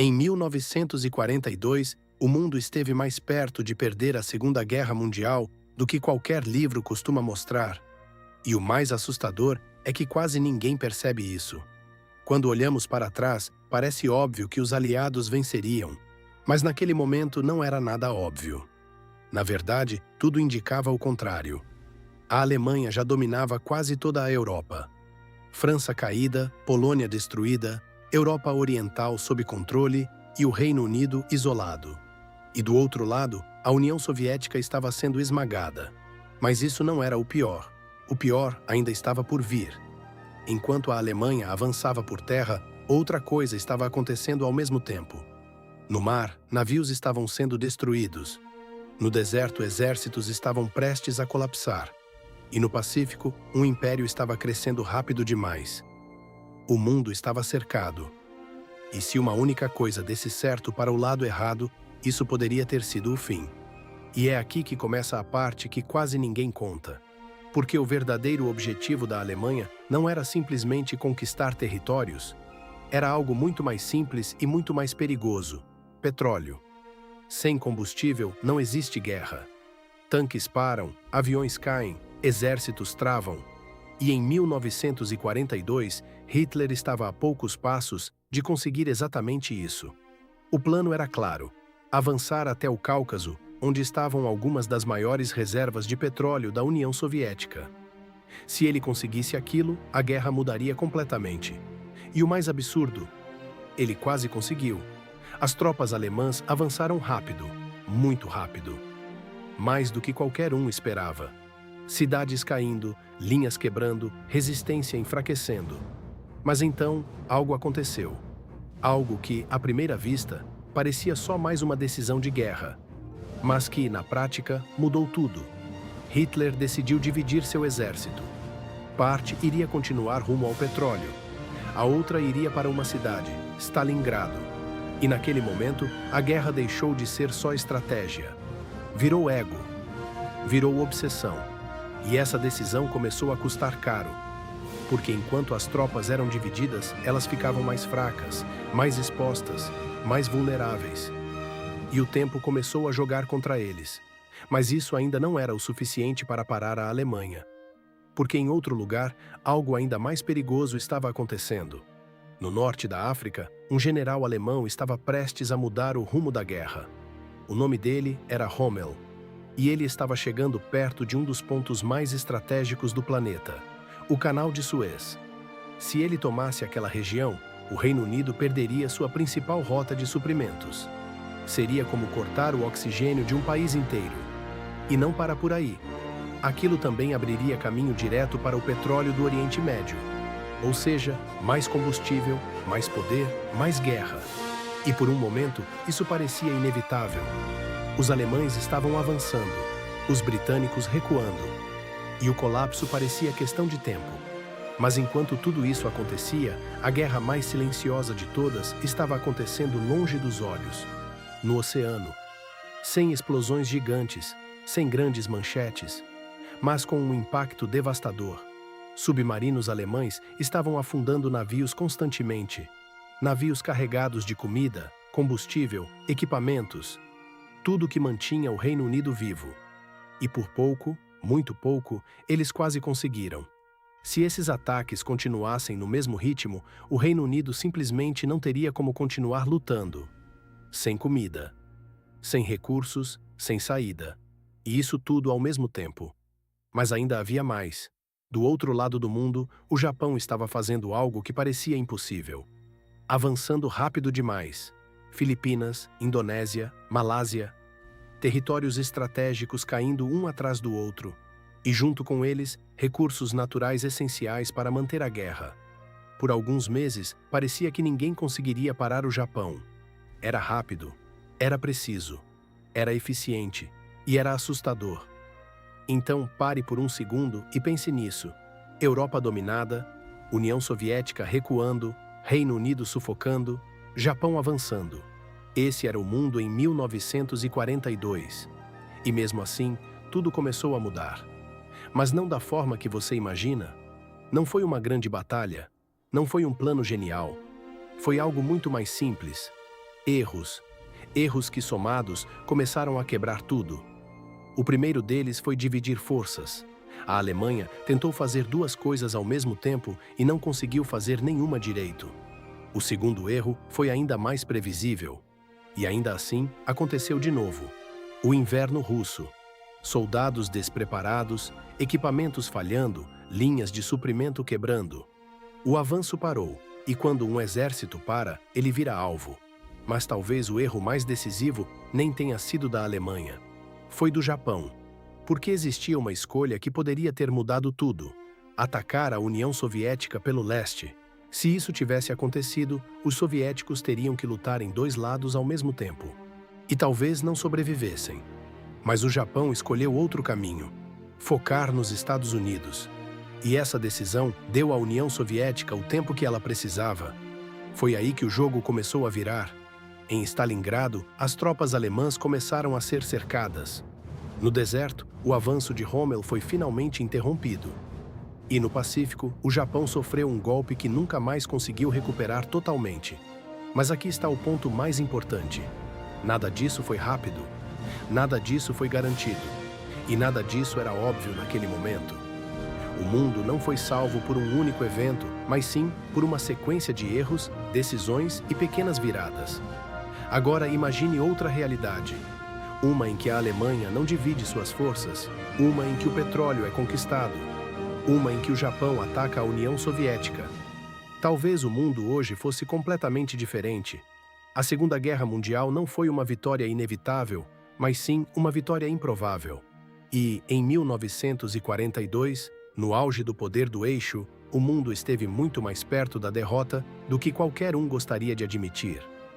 Em 1942, o mundo esteve mais perto de perder a Segunda Guerra Mundial do que qualquer livro costuma mostrar. E o mais assustador é que quase ninguém percebe isso. Quando olhamos para trás, parece óbvio que os aliados venceriam. Mas naquele momento não era nada óbvio. Na verdade, tudo indicava o contrário. A Alemanha já dominava quase toda a Europa. França caída, Polônia destruída, Europa Oriental sob controle e o Reino Unido isolado. E do outro lado, a União Soviética estava sendo esmagada. Mas isso não era o pior. O pior ainda estava por vir. Enquanto a Alemanha avançava por terra, outra coisa estava acontecendo ao mesmo tempo. No mar, navios estavam sendo destruídos. No deserto, exércitos estavam prestes a colapsar. E no Pacífico, um império estava crescendo rápido demais. O mundo estava cercado. E se uma única coisa desse certo para o lado errado, isso poderia ter sido o fim. E é aqui que começa a parte que quase ninguém conta. Porque o verdadeiro objetivo da Alemanha não era simplesmente conquistar territórios. Era algo muito mais simples e muito mais perigoso: petróleo. Sem combustível, não existe guerra. Tanques param, aviões caem, exércitos travam. E em 1942, Hitler estava a poucos passos de conseguir exatamente isso. O plano era claro: avançar até o Cáucaso, onde estavam algumas das maiores reservas de petróleo da União Soviética. Se ele conseguisse aquilo, a guerra mudaria completamente. E o mais absurdo, ele quase conseguiu. As tropas alemãs avançaram rápido, muito rápido. Mais do que qualquer um esperava. Cidades caindo, linhas quebrando, resistência enfraquecendo. Mas então, algo aconteceu. Algo que, à primeira vista, parecia só mais uma decisão de guerra. Mas que, na prática, mudou tudo. Hitler decidiu dividir seu exército. Parte iria continuar rumo ao petróleo. A outra iria para uma cidade, Stalingrado. E naquele momento, a guerra deixou de ser só estratégia. Virou ego. Virou obsessão. E essa decisão começou a custar caro. Porque enquanto as tropas eram divididas, elas ficavam mais fracas, mais expostas, mais vulneráveis. E o tempo começou a jogar contra eles. Mas isso ainda não era o suficiente para parar a Alemanha. Porque em outro lugar, algo ainda mais perigoso estava acontecendo. No norte da África, um general alemão estava prestes a mudar o rumo da guerra. O nome dele era Rommel. E ele estava chegando perto de um dos pontos mais estratégicos do planeta, o Canal de Suez. Se ele tomasse aquela região, o Reino Unido perderia sua principal rota de suprimentos. Seria como cortar o oxigênio de um país inteiro. E não para por aí. Aquilo também abriria caminho direto para o petróleo do Oriente Médio. Ou seja, mais combustível, mais poder, mais guerra. E por um momento, isso parecia inevitável. Os alemães estavam avançando, os britânicos recuando. E o colapso parecia questão de tempo. Mas enquanto tudo isso acontecia, a guerra mais silenciosa de todas estava acontecendo longe dos olhos, no oceano. Sem explosões gigantes, sem grandes manchetes, mas com um impacto devastador. Submarinos alemães estavam afundando navios constantemente. Navios carregados de comida, combustível, equipamentos. Tudo que mantinha o Reino Unido vivo. E por pouco, muito pouco, eles quase conseguiram. Se esses ataques continuassem no mesmo ritmo, o Reino Unido simplesmente não teria como continuar lutando. Sem comida. Sem recursos, sem saída. E isso tudo ao mesmo tempo. Mas ainda havia mais. Do outro lado do mundo, o Japão estava fazendo algo que parecia impossível. Avançando rápido demais. Filipinas, Indonésia, Malásia. Territórios estratégicos caindo um atrás do outro. E junto com eles, recursos naturais essenciais para manter a guerra. Por alguns meses, parecia que ninguém conseguiria parar o Japão. Era rápido. Era preciso. Era eficiente. E era assustador. Então pare por um segundo e pense nisso. Europa dominada, União Soviética recuando, Reino Unido sufocando, Japão avançando. Esse era o mundo em 1942. E mesmo assim, tudo começou a mudar. Mas não da forma que você imagina. Não foi uma grande batalha. Não foi um plano genial. Foi algo muito mais simples. Erros. Erros que, somados, começaram a quebrar tudo. O primeiro deles foi dividir forças. A Alemanha tentou fazer duas coisas ao mesmo tempo e não conseguiu fazer nenhuma direito. O segundo erro foi ainda mais previsível. E ainda assim, aconteceu de novo. O inverno russo. Soldados despreparados, equipamentos falhando, linhas de suprimento quebrando. O avanço parou, e quando um exército para, ele vira alvo. Mas talvez o erro mais decisivo nem tenha sido da Alemanha. Foi do Japão. Porque existia uma escolha que poderia ter mudado tudo: atacar a União Soviética pelo leste. Se isso tivesse acontecido, os soviéticos teriam que lutar em dois lados ao mesmo tempo. E talvez não sobrevivessem. Mas o Japão escolheu outro caminho: focar nos Estados Unidos. E essa decisão deu à União Soviética o tempo que ela precisava. Foi aí que o jogo começou a virar. Em Stalingrado, as tropas alemãs começaram a ser cercadas. No deserto, o avanço de Rommel foi finalmente interrompido. E no Pacífico, o Japão sofreu um golpe que nunca mais conseguiu recuperar totalmente. Mas aqui está o ponto mais importante: nada disso foi rápido. Nada disso foi garantido. E nada disso era óbvio naquele momento. O mundo não foi salvo por um único evento, mas sim por uma sequência de erros, decisões e pequenas viradas. Agora imagine outra realidade. Uma em que a Alemanha não divide suas forças, uma em que o petróleo é conquistado, uma em que o Japão ataca a União Soviética. Talvez o mundo hoje fosse completamente diferente. A Segunda Guerra Mundial não foi uma vitória inevitável, mas sim uma vitória improvável. E, em 1942, no auge do poder do eixo, o mundo esteve muito mais perto da derrota do que qualquer um gostaria de admitir.